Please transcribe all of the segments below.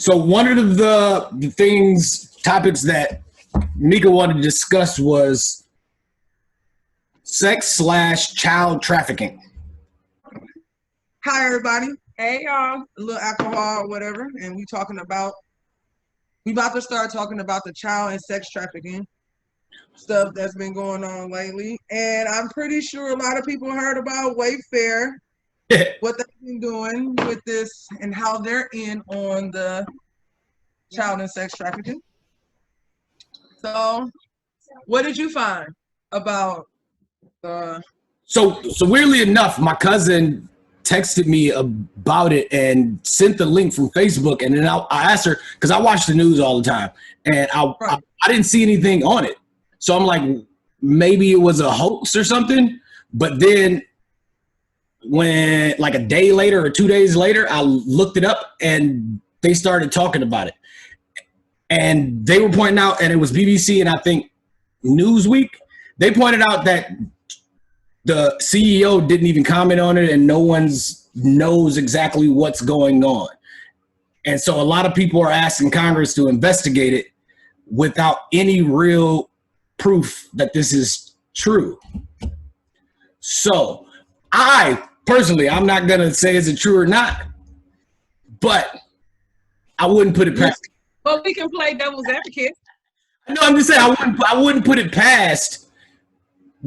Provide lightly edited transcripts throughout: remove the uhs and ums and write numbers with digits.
So one of the topics that Mika wanted to discuss was sex/child trafficking. Hi, everybody. Hey, y'all. A little alcohol or whatever, and we about to start talking about the child and sex trafficking stuff that's been going on lately. And I'm pretty sure a lot of people heard about Wayfair, what they've been doing with this, and how they're in on the child and sex trafficking. So, what did you find about So weirdly enough, my cousin texted me about it and sent the link from Facebook, and then I asked her, because I watch the news all the time, and I didn't see anything on it. So I'm like, maybe it was a hoax or something. But then when like a day later or 2 days later, I looked it up and they started talking about it. And they were pointing out, and it was BBC and I think Newsweek, they pointed out that the CEO didn't even comment on it and no one knows exactly what's going on. And so a lot of people are asking Congress to investigate it without any real proof that this is true. So I personally, I'm not going to say is it true or not, but I wouldn't put it past. Well, we can play devil's advocate. No, I'm just saying I wouldn't put it past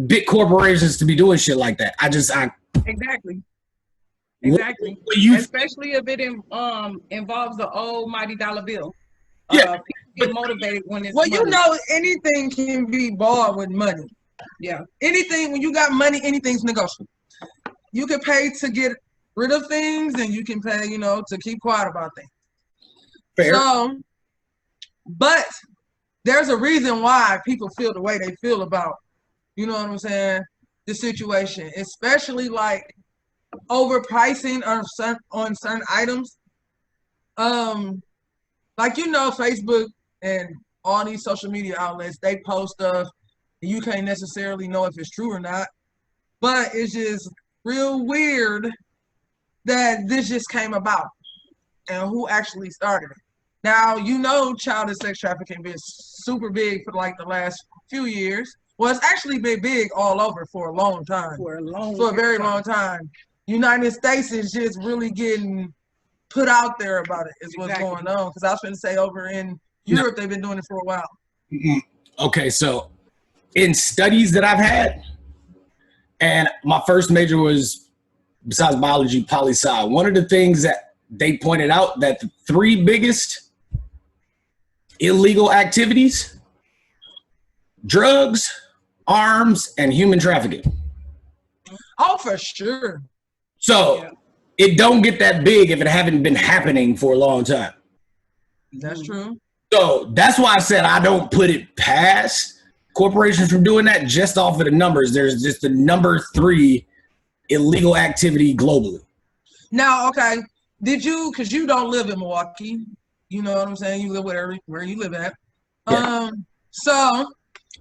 big corporations to be doing shit like that. Exactly. Especially if it involves the almighty dollar bill. Yeah. People get motivated when it's well, money. you know, anything can be bought with money. Yeah. Anything, when you got money, anything's negotiable. You can pay to get rid of things, and you can pay, to keep quiet about things. Fair. So, but there's a reason why people feel the way they feel about, you know what I'm saying, the situation, especially like overpricing on certain items. Like, Facebook and all these social media outlets, they post stuff and you can't necessarily know if it's true or not. But it's just real weird that this just came about and who actually started it. Now, child and sex trafficking been super big for like the last few years. Well, it's actually been big all over for a long time. For a very long time. United States is just really getting put out there about it is what's going on. Because I was going to say over in Europe, they've been doing it for a while. Okay, so in studies that I've had, and my first major was, besides biology, poli-sci. One of the things that they pointed out that the three biggest illegal activities: drugs, arms, and human trafficking. Oh, for sure. So it don't get that big if it haven't been happening for a long time. That's true. So that's why I said I don't put it past corporations from doing that just off of the numbers. There's just the number 3 illegal activity globally. Now, okay, because you don't live in Milwaukee, you know what I'm saying? You live where you live at. Yeah. So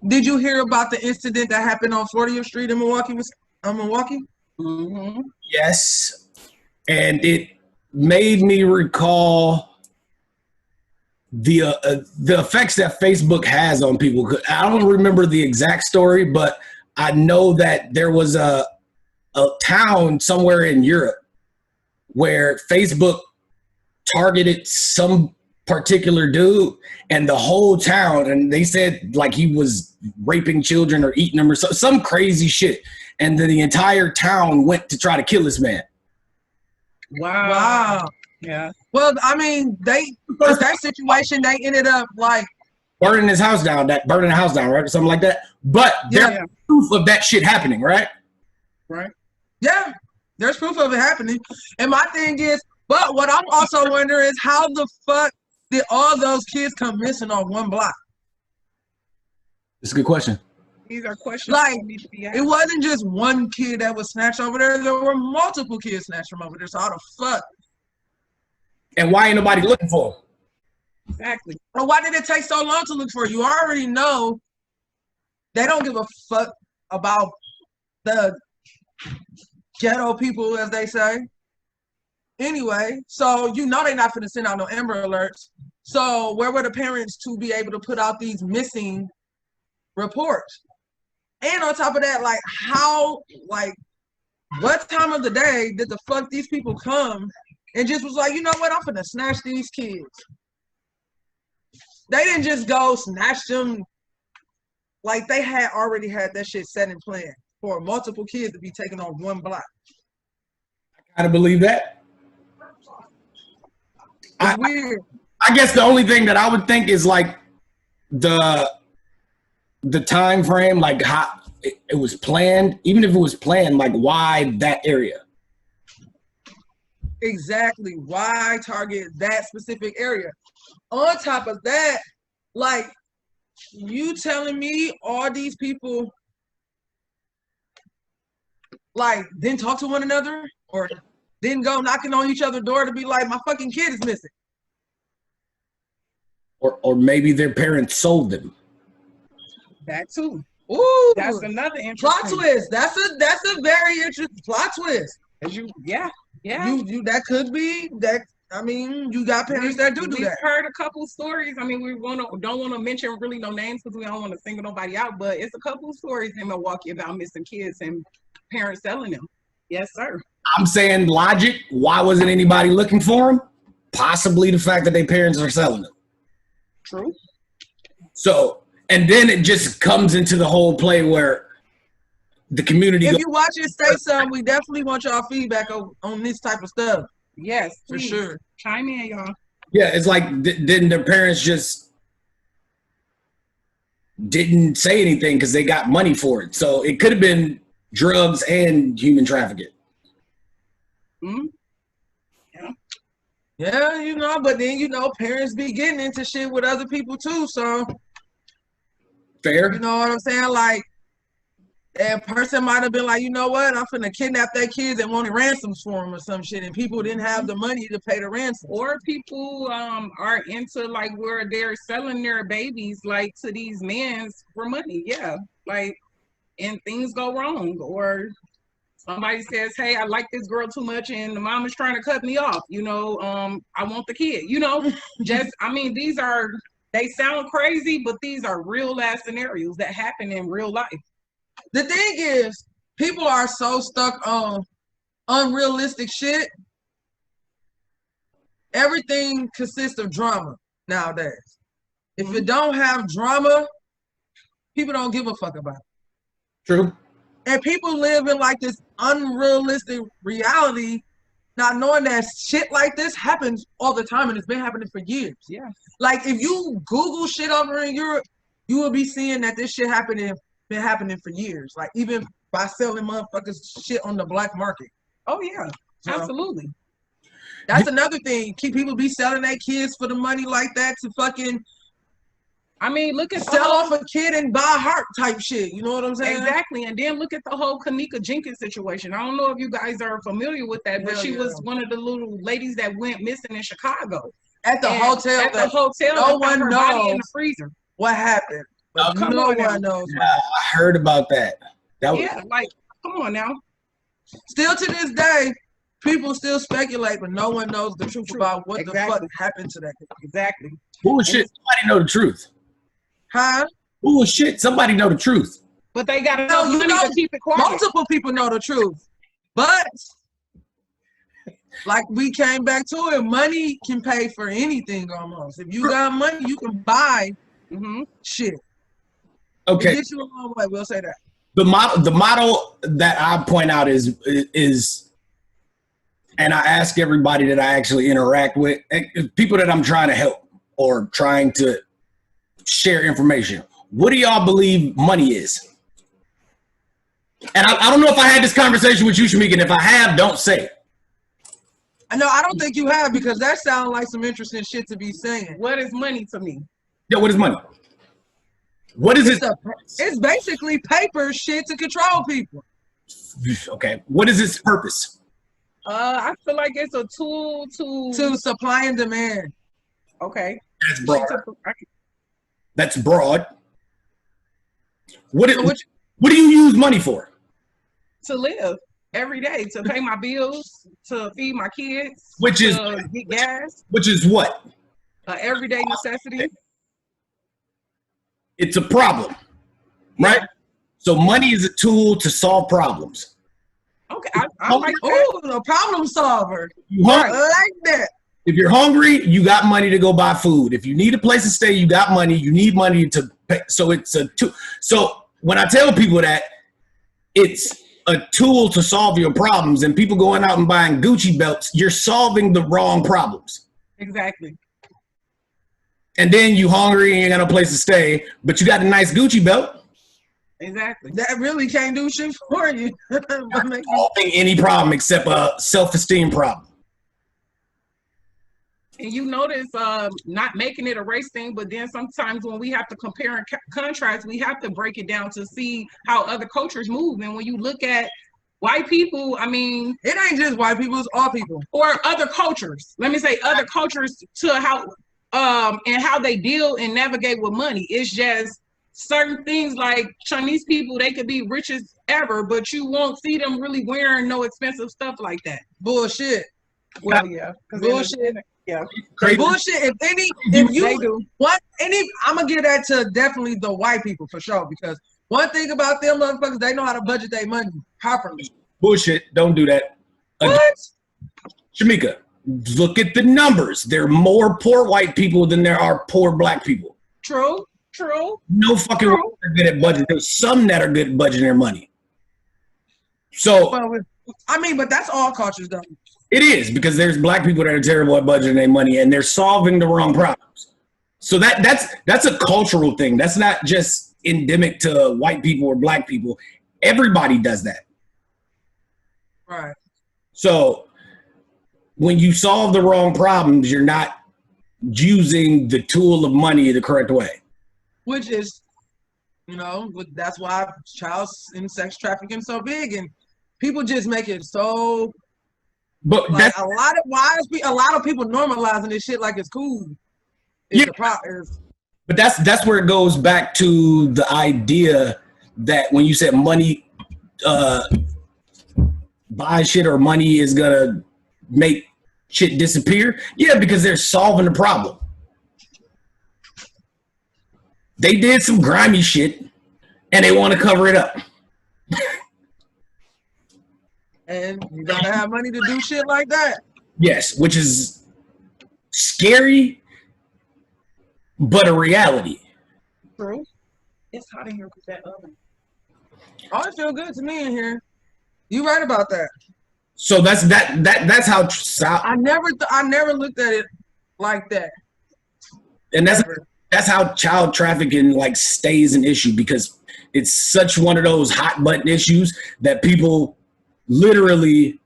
did you hear about the incident that happened on 40th Street in Milwaukee? Mm-hmm. Yes. And it made me recall the effects that Facebook has on people. I don't remember the exact story, but I know that there was a town somewhere in Europe where Facebook targeted some particular dude and the whole town, and they said like he was raping children or eating them or some crazy shit. And then the entire town went to try to kill this man. Wow. Yeah. Well, I mean, that situation, they ended up like burning his house down, right? Or something like that. But there's proof of that shit happening, right? Right. Yeah, there's proof of it happening. And my thing is, but what I'm also wondering is how the fuck did all those kids come missing on one block? It's a good question. These are questions. Like, it wasn't just one kid that was snatched over there. There were multiple kids snatched from over there. So how the fuck? And why ain't nobody looking for them? Exactly. Well, why did it take so long to look for you? I already know they don't give a fuck about the ghetto people, as they say. Anyway, so you know they're not finna send out no Amber Alerts. So where were the parents to be able to put out these missing reports? And on top of that, like how, like what time of the day did the fuck these people come and just was like, you know what, I'm finna snatch these kids. They didn't just go snatch them. Like they had already had that shit set in plan for multiple kids to be taken off one block. I gotta believe that. It's weird. I guess the only thing that I would think is like the time frame, like how it was planned. Even if it was planned, like why that area? Exactly. Why target that specific area? On top of that, like you telling me all these people like didn't talk to one another or didn't go knocking on each other's door to be like, my fucking kid is missing. Or maybe their parents sold them. That too. Ooh, That's another interesting plot twist. That's a very interesting plot twist. Yeah. You that could be that. I mean, you got parents that do We've that. heard a couple stories. I mean, don't want to mention really no names because we don't want to single nobody out. But it's a couple stories in Milwaukee about missing kids and parents selling them. Yes, sir. I'm saying logic. Why wasn't anybody looking for them? Possibly the fact that their parents are selling them. True. So, and then it just comes into the whole play where the community. If you watch it, say something. We definitely want y'all feedback on this type of stuff. Yes, for please. sure. Chime in, y'all. Yeah, it's like didn't their parents just didn't say anything because they got money for it? So it could have been drugs and human trafficking. Mm-hmm. Yeah, you know, but then you know, parents be getting into shit with other people too. So fair. You know what I'm saying? Like, a person might have been like, you know what, I'm finna kidnap that kid and wanted ransoms for him or some shit, and people didn't have the money to pay the ransom. Or people are into like where they're selling their babies like to these men for money. Yeah, like, and things go wrong, or somebody says, hey, I like this girl too much and the mom is trying to cut me off, you know, I want the kid, you know. Just, I mean, they sound crazy, but these are real ass scenarios that happen in real life. The thing is, people are so stuck on unrealistic shit. Everything consists of drama nowadays. If it don't have drama, people don't give a fuck about it. True. And people live in like this unrealistic reality, not knowing that shit like this happens all the time, and it's been happening for years. Yeah. Like if you Google shit over in Europe, you will be seeing that this shit been happening for years. Like even by selling motherfuckers shit on the black market. Oh yeah, so, absolutely. That's another thing. People be selling their kids for the money like that to fucking. I mean, look at sell off a kid and buy a heart type shit. You know what I'm saying? Exactly. And then look at the whole Kanika Jenkins situation. I don't know if you guys are familiar with that, but she was one of the little ladies that went missing in Chicago. At the hotel. At the hotel. No one knows body in the freezer. What happened. But no one knows. Yeah, I heard about that. Like, come on now. Still to this day, people still speculate, but no one knows the truth about what the fuck happened to that. Exactly. Bullshit. Somebody know the truth. Huh? Bullshit. Somebody know the truth. But they got enough money to keep it quiet. Multiple people know the truth. But like we came back to it, money can pay for anything almost. If you got money, you can buy shit. Okay. Get you a long way, we'll say that. The model that I point out is, and I ask everybody that I actually interact with, people that I'm trying to help or trying to share information. What do y'all believe money is? And I don't know if I had this conversation with you, Shamik, and if I have, don't say it. I don't think you have, because that sounds like some interesting shit to be saying. What is money to me? Yeah, what is money? What is it? It's basically paper shit to control people. Okay. What is its purpose? I feel like it's a tool to supply and demand. Okay. That's broad. That's broad. What do you use money for? To live. every day to pay my bills, to feed my kids, Which is to get gas, what? Everyday necessity. It's a problem, right? Yeah. So money is a tool to solve problems. Okay, I like that. Ooh, a problem solver. Right. I like that. If you're hungry, you got money to go buy food. If you need a place to stay, you got money. You need money to pay. So it's a tool. So when I tell people that it's a tool to solve your problems, and people going out and buying Gucci belts, you're solving the wrong problems. Exactly. And then you hungry and you ain't got no place to stay, but you got a nice Gucci belt. Exactly. That really can't do shit for you. Solving any problem except a self-esteem problem. And you notice not making it a race thing, but then sometimes when we have to compare and contrast, we have to break it down to see how other cultures move. And when you look at white people, I mean, it ain't just white people, it's all people. Or other cultures. Let me say other cultures to how and how they deal and navigate with money. It's just certain things like Chinese people, they could be rich as ever, but you won't see them really wearing no expensive stuff like that. Bullshit. Well, yeah. Bullshit. Yeah. Bullshit. I'm gonna give that to definitely the white people for sure, because one thing about them motherfuckers, they know how to budget their money properly. Bullshit. Don't do that. What? Shamika, look at the numbers. There are more poor white people than there are poor black people. True. No fucking way they're good at budgeting. There's some that are good at budgeting their money. So, I mean, but that's all cultures though. It is, because there's black people that are terrible at budgeting their money and they're solving the wrong problems. So that's a cultural thing. That's not just endemic to white people or black people. Everybody does that. Right. So when you solve the wrong problems, you're not using the tool of money the correct way. Which is, that's why child and sex trafficking is so big, and people just make it so. But like a lot of people normalizing this shit like it's cool. But that's where it goes back to the idea that when you said money buy shit or money is gonna make shit disappear. Yeah, because they're solving the problem. They did some grimy shit and they want to cover it up. And you gotta have money to do shit like that. Yes, which is scary, but a reality. True. It's hot in here with that oven. Oh, it feel good to me in here. You right about that. So that's how I never looked at it like that. And that's how child trafficking like stays an issue, because it's such one of those hot button issues that people literally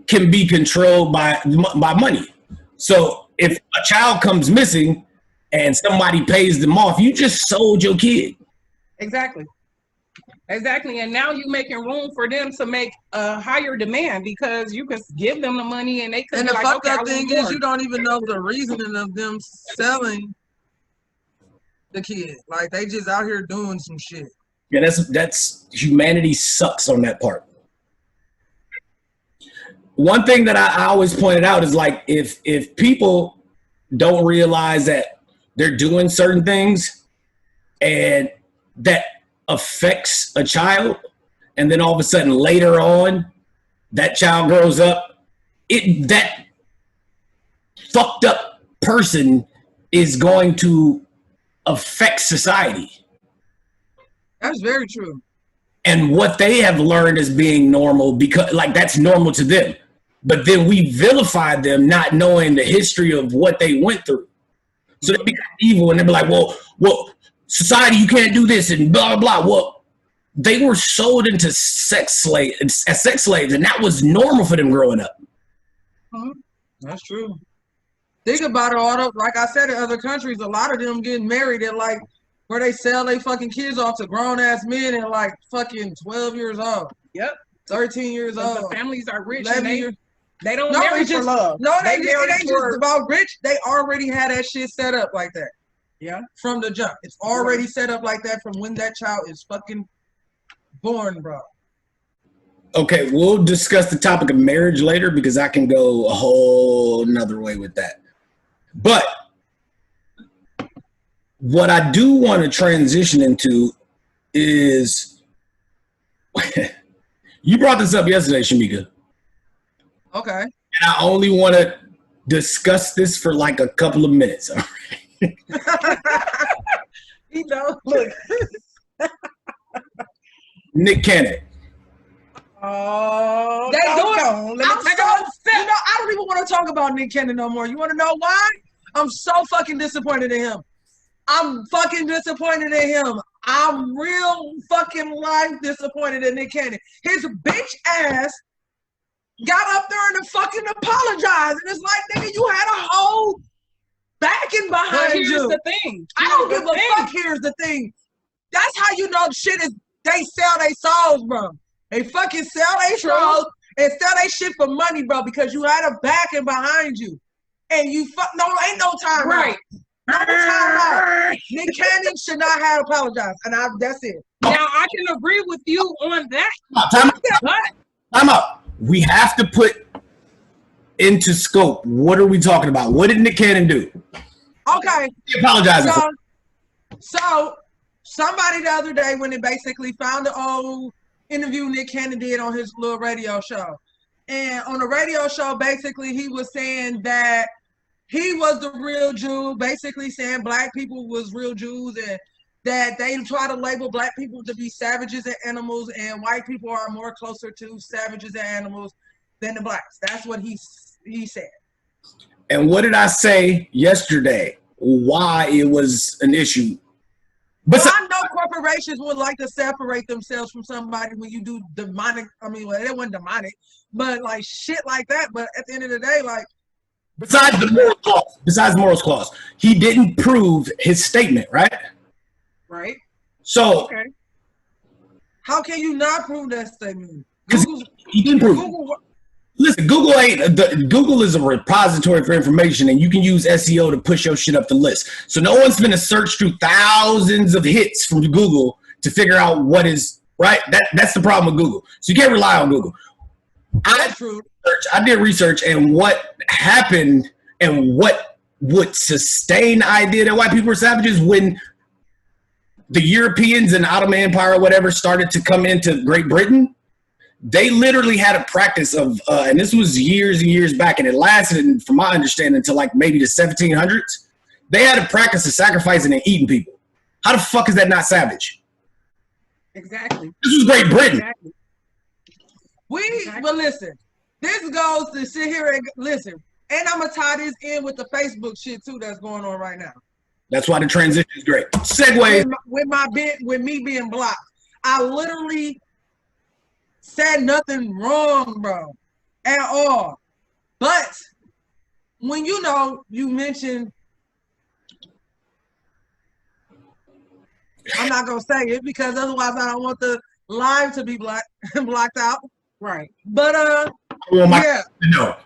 can be controlled by money. So if a child comes missing and somebody pays them off, you just sold your kid. Exactly. And now you're making room for them to make a higher demand, because you can give them the money and they could. And the fucked up thing is, you don't even know the reasoning of them selling the kid. Like, they just out here doing some shit. Yeah, that's humanity sucks on that part. One thing that I always pointed out is, like, if people don't realize that they're doing certain things and that affects a child, and then all of a sudden later on that child grows up, that fucked up person is going to affect society. That's very true. And what they have learned as being normal, because like that's normal to them. But then we vilify them not knowing the history of what they went through. So they become evil and they be like, well, society, you can't do this and blah, blah, blah. Well, they were sold into as sex slaves, and that was normal for them growing up. That's true. Think about it, like I said, in other countries, a lot of them getting married at like where they sell their fucking kids off to grown ass men at like fucking 12 years old. Yep. 13 years old. The families are rich. They don't marry for love. No, it ain't just about rich. They already had that shit set up like that. Yeah. From the jump. It's already set up like that from when that child is fucking born, bro. Okay, we'll discuss the topic of marriage later because I can go a whole nother way with that. But what I do want to transition into is you brought this up yesterday, Shamika. Okay. And I only want to discuss this for like a couple of minutes. All right? You know, look. Nick Canon. Oh, They do it. I'm I don't even want to talk about Nick Canon no more. You want to know why? I'm so fucking disappointed in him. I'm fucking disappointed in him. I'm real fucking life disappointed in Nick Canon. His bitch ass got up there and fucking apologized. And it's like, nigga, you had a whole backing behind you. Here's the thing. I don't give a fuck. Here's the thing. That's how you know shit is, they sell their souls, bro. They fucking sell their souls and sell their shit for money, bro, because you had a backing behind you. And you ain't no time Right. out. No time out. Nick Cannon should not have apologized. And that's it. Now, I can agree with you on that. Time out. We have to put into scope. What are we talking about? What did Nick Canon do? Okay. He apologized. So somebody the other day when they basically found the old interview Nick Canon did on his little radio show. And on the radio show, basically he was saying that he was the real Jew, basically saying black people was real Jews and that they try to label black people to be savages and animals and white people are more closer to savages and animals than the blacks. That's what he said. And what did I say yesterday? Why it was an issue? But I know corporations would like to separate themselves from somebody when you do demonic. I mean, well, it wasn't demonic, but like shit like that. But at the end of the day, like besides the morals clause, he didn't prove his statement, right? Right. So Okay. How can you not prove that statement? Because he didn't prove it. Listen, Google is a repository for information, and you can use SEO to push your shit up the list. So no one's going to search through thousands of hits from Google to figure out what is right. That's the problem with Google. So you can't rely on Google. That's true. I did research, and what happened and what would sustain the idea that white people are savages when the Europeans and Ottoman Empire or whatever started to come into Great Britain. They literally had a practice of, and this was years and years back, and it lasted, from my understanding, until like maybe the 1700s. They had a practice of sacrificing and eating people. How the fuck is that not savage? Exactly. This was Great Britain. Exactly. But listen, this goes to sit here and listen, and I'm gonna tie this in with the Facebook shit too that's going on right now. That's why the transition is great. Segue. With me being blocked, I literally said nothing wrong, bro, at all. But when you mentioned, I'm not gonna say it because otherwise I don't want the live to be blocked out. Right. But yeah. No.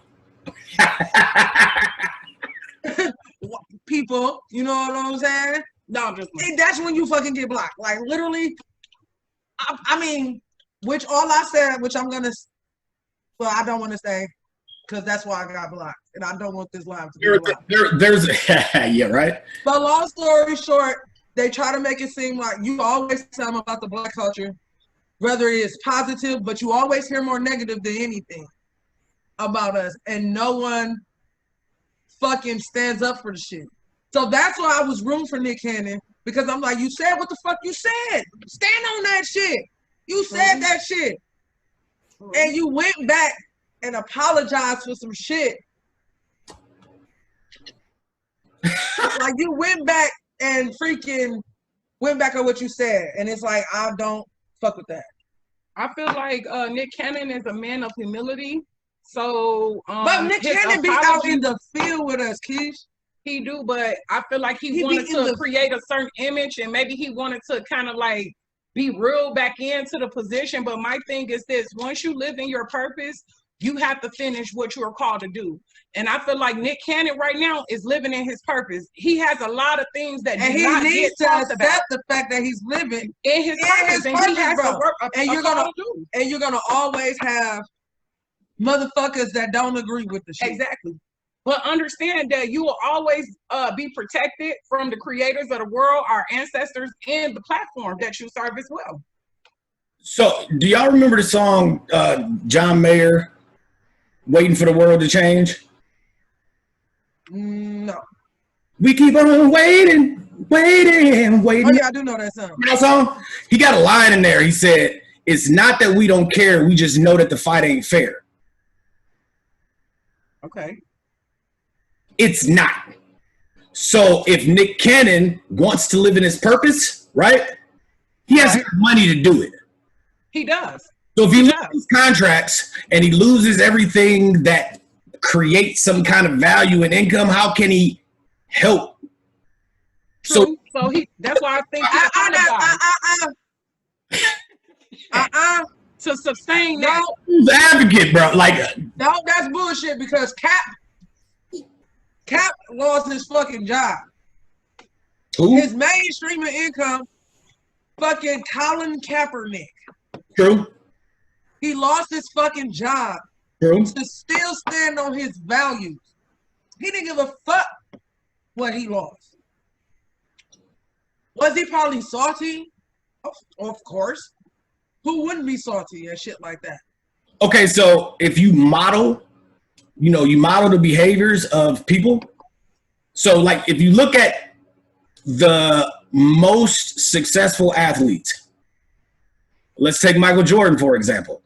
People, you know what I'm saying? No, that's when you fucking get blocked. Like literally, I mean. Which all I said, which I'm gonna, well, I don't want to say, because that's why I got blocked, and I don't want this live to be blocked. Yeah, right. But long story short, they try to make it seem like you always tell them about the black culture, whether it is positive, but you always hear more negative than anything about us, and no one fucking stands up for the shit. So that's why I was rooting for Nick Canon, because I'm like, you said what the fuck you said. Stand on that shit. You said that shit. And you went back and apologized for some shit. Like you went back and freaking went back on what you said. And it's like, I don't fuck with that. I feel like Nick Canon is a man of humility. So but Nick Canon be out in the field with us, Keish. He do, but I feel like he wanted to create a certain image, and maybe he wanted to kind of like be real back into the position. But my thing is this: once you live in your purpose, you have to finish what you are called to do. And I feel like Nick Canon right now is living in his purpose. He has a lot of things that and he needs to accept the fact that he's living in his purpose, and he has to work. And you're gonna always have motherfuckers that don't agree with the shit. Exactly. But understand that you will always be protected from the creators of the world, our ancestors, and the platform that you serve as well. So, do y'all remember the song John Mayer, "Waiting for the World to Change"? No. We keep on waiting. Oh yeah, I do know that song. You know that song? He got a line in there. He said, "It's not that we don't care. We just know that the fight ain't fair." Okay. It's not. So if Nick Canon wants to live in his purpose, right? He has money to do it. He does. So if he loses contracts and he loses everything that creates some kind of value and income, how can he help? True. So he. That's why I think to sustain that. Who's the advocate, bro? Like, no, that's bullshit because Cap lost his fucking job. who? His main streaming income, fucking Colin Kaepernick. True. He lost his fucking job True. to still stand on his values. He didn't give a fuck what he lost. Was he probably salty? Of course. Who wouldn't be salty and shit like that? Okay, so if you model, you model the behaviors of people. So, like, if you look at the most successful athletes, let's take Michael Jordan, for example.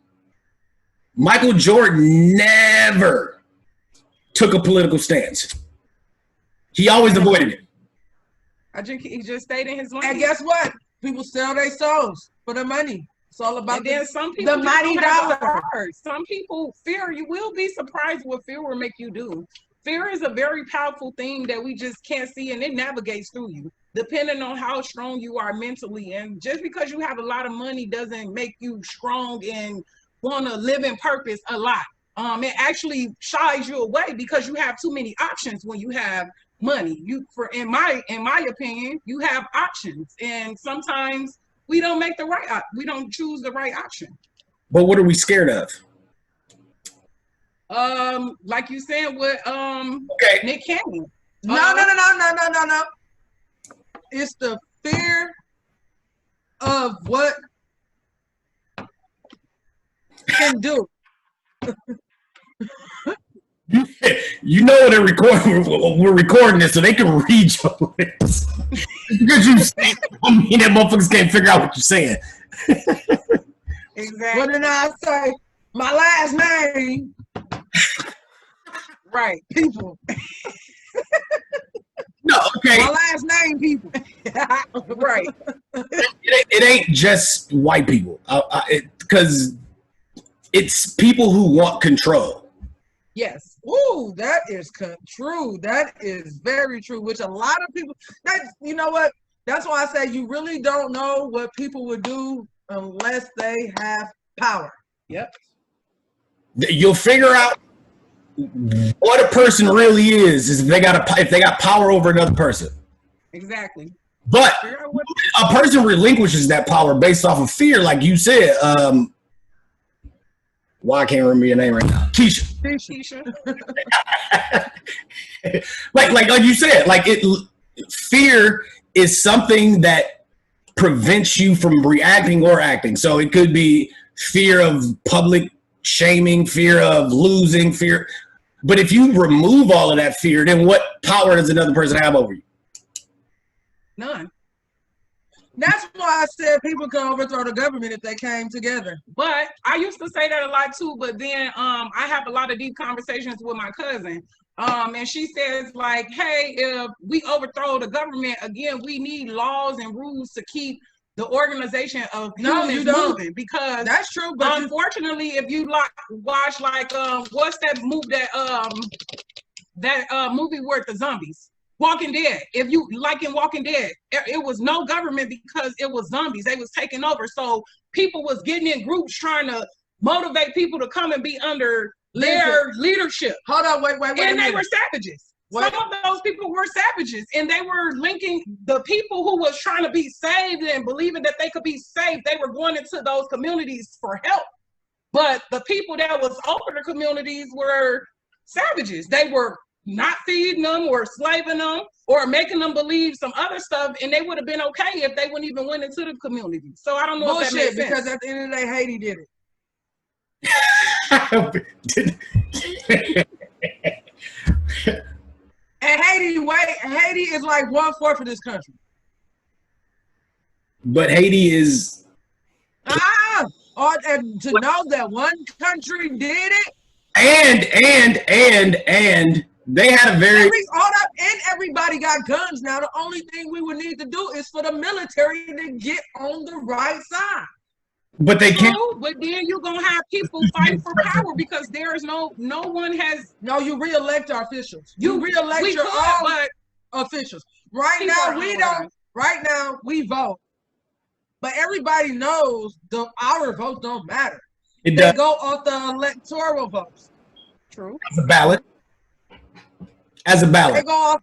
Michael Jordan never took a political stance. He always avoided it. I think he just stayed in his lane. And guess what? People sell their souls for the money. It's all about some people the mighty dollar. Some people fear. You will be surprised what fear will make you do. Fear is a very powerful thing that we just can't see, and it navigates through you, depending on how strong you are mentally. And just because you have a lot of money doesn't make you strong and want to live in purpose a lot. It actually shies you away because you have too many options when you have money. In my opinion, you have options, and sometimes we don't make we don't choose the right option. But what are we scared of? Like you said with Nick Canon. No. It's the fear of what can do. You know they're recording. We're recording this, so they can read your lips. Because you say, that motherfuckers can't figure out what you're saying. Exactly. But then I say my last name. Right, people. No, okay. My last name, people. Right. It ain't just white people, because it's people who want control. Yes. Ooh, that is true. That is very true. Which a lot of people. You know what? That's why I say you really don't know what people would do unless they have power. Yep. You'll figure out what a person really is if they got power over another person. Exactly. But a person relinquishes that power based off of fear, like you said. Why I can't remember your name right now? Keisha. like you said, fear is something that prevents you from reacting or acting. So it could be fear of public shaming, fear of losing, fear. But if you remove all of that fear, then what power does another person have over you? None. That's why I said people can overthrow the government if they came together. But I used to say that a lot too, but then I have a lot of deep conversations with my cousin. And she says, like, hey, if we overthrow the government, again, we need laws and rules to keep the organization of humans moving. Because that's true. But unfortunately, if you watch what's that movie that movie where the zombies? Walking Dead. If you like in Walking Dead, it was no government because it was zombies. They was taking over. So people was getting in groups trying to motivate people to come and be under their leadership. Hold on, wait. And they were savages. What? Some of those people were savages, and they were linking the people who was trying to be saved and believing that they could be saved. They were going into those communities for help. But the people that was over the communities were savages. They were not feeding them or slaving them or making them believe some other stuff, and they would have been okay if they wouldn't even went into the community. So I don't know if that makes sense. Because at the end of the day, Haiti did it. And Haiti is like 1/4 of this country. But Haiti is. And to know that one country did it. And they had a very. Everybody got guns now. The only thing we would need to do is for the military to get on the right side. But they can't. But then you're gonna have people fight for power because there is no one has. No, you re-elect our officials. You re-elect your own officials. Right now we don't. Right now we vote, but everybody knows our votes don't matter. They go off the electoral votes. True. As a ballot. They go off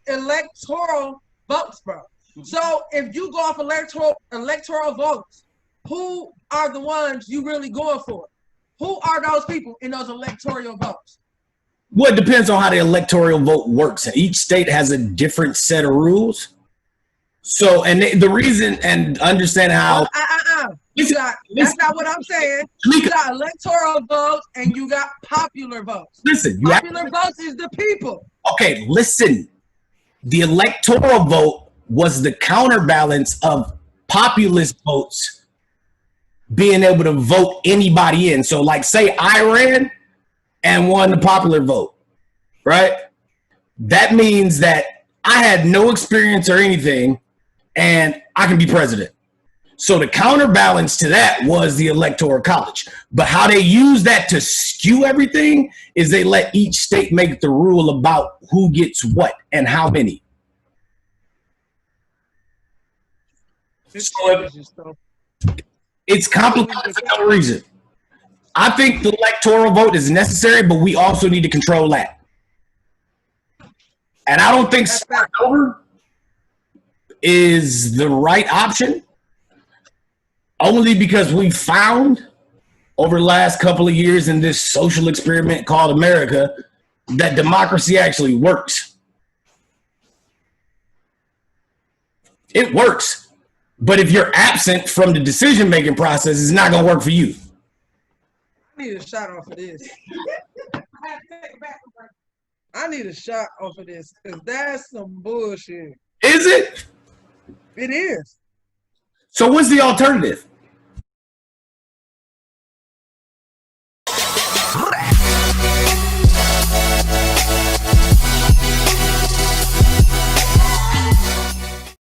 electoral votes, bro. So if you go off electoral votes, who are the ones you really going for? Who are those people in those electoral votes? Well, it depends on how the electoral vote works. Each state has a different set of rules. So, and the reason and understand how. That's not what I'm saying. You got electoral votes and you got popular votes. Listen, popular votes is the people. Okay, listen. The electoral vote was the counterbalance of populist votes being able to vote anybody in. So, like, say I ran and won the popular vote, right? That means that I had no experience or anything, and I can be president. So the counterbalance to that was the electoral college. But how they use that to skew everything is they let each state make the rule about who gets what and how many. It's complicated for no reason. I think the electoral vote is necessary, but we also need to control that. And I don't think starting over is the right option, only because we found over the last couple of years in this social experiment called America that democracy actually works. It works. But if you're absent from the decision-making process, it's not going to work for you. I need a shot off of this. I need a shot off of this because that's some bullshit. Is it? It is. So what's the alternative?